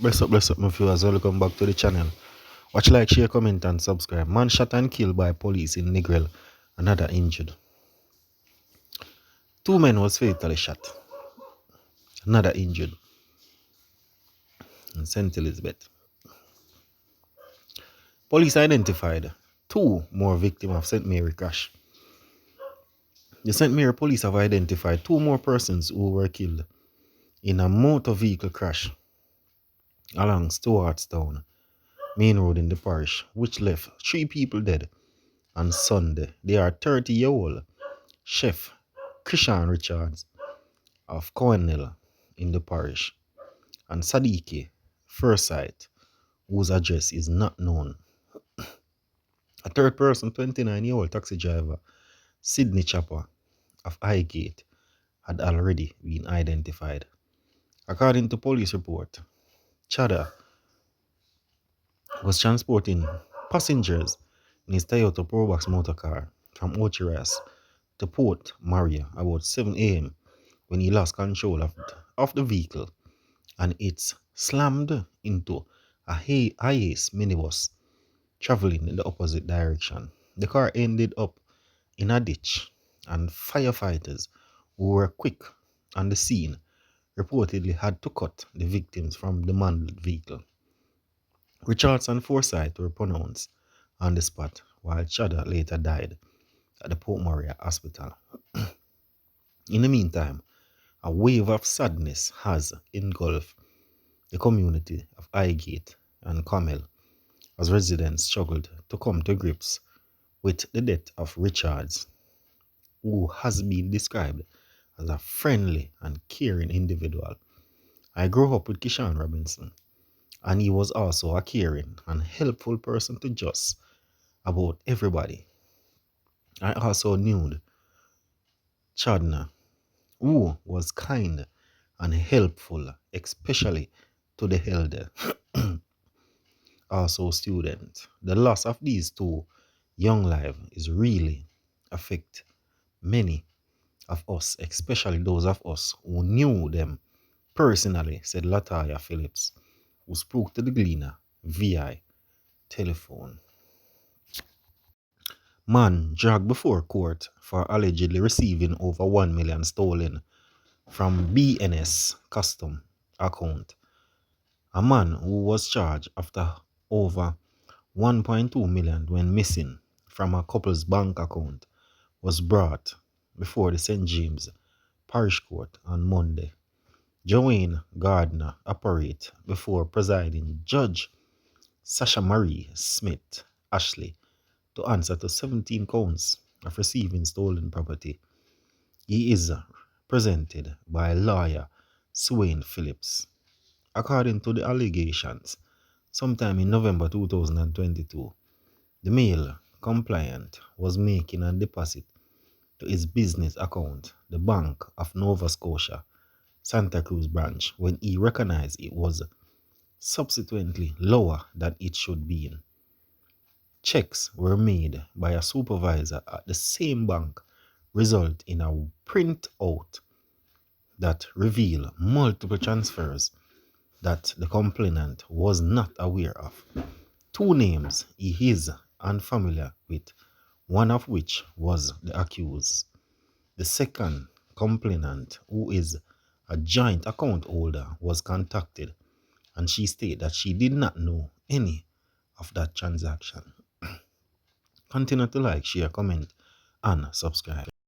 Bless up, my viewers. Welcome back to the channel. Watch, like, share, comment, and subscribe. Man shot and killed by police in Negril. Another injured. Two men was fatally shot. Another injured in St. Elizabeth. Police identified two more victims of St. Mary crash. The St. Mary police have identified two more persons who were killed in a motor vehicle crash along Stewartstown main road in the parish, which left three people dead on Sunday. They are 30-year-old Chef Christian Richards of Cornell in the parish and Sadiki Forsyth, whose address is not known. A third person, 29-year-old taxi driver Sydney Chapper of Highgate, had already been identified. According to police report, Chada was transporting passengers in his Toyota Probox motor car from Ochiras to Port Maria about 7 a.m. when he lost control of the vehicle and it slammed into a Hiace minibus traveling in the opposite direction. The car ended up in a ditch, and firefighters who were quick on the scene reportedly had to cut the victims from the mangled vehicle. Richards and Forsyth were pronounced on the spot, while Chada later died at the Port Maria Hospital. In the meantime, a wave of sadness has engulfed the community of Highgate and Carmel as residents struggled to come to grips with the death of Richards, who has been described as a friendly and caring individual. I grew up with Kishan Robinson, and he was also a caring and helpful person to just about everybody. I also knew Chadna, who was kind and helpful, especially to the elder, also students. The loss of these two young lives is really affect many of us, especially those of us who knew them personally, said Lataya Phillips, who spoke to the Gleaner via telephone. Man dragged before court for allegedly receiving over 1 million stolen from BNS custom account. A man who was charged after over 1.2 million went missing from a couple's bank account was brought before the St. James Parish Court on Monday. Joanne Gardner operated before presiding Judge Sasha Marie Smith Ashley to answer to 17 counts of receiving stolen property. He is presented by lawyer Swain Phillips. According to the allegations, sometime in November 2022, the male compliant was making a deposit to his business account, the Bank of Nova Scotia, Santa Cruz branch, when he recognized it was subsequently lower than it should be. Checks were made by a supervisor at the same bank, result in a printout that revealed multiple transfers that the complainant was not aware of. Two names he is unfamiliar with, one of which was the accused. The second complainant, who is a joint account holder, was contacted and she stated that she did not know any of that transaction. Continue to like, share, comment, and subscribe.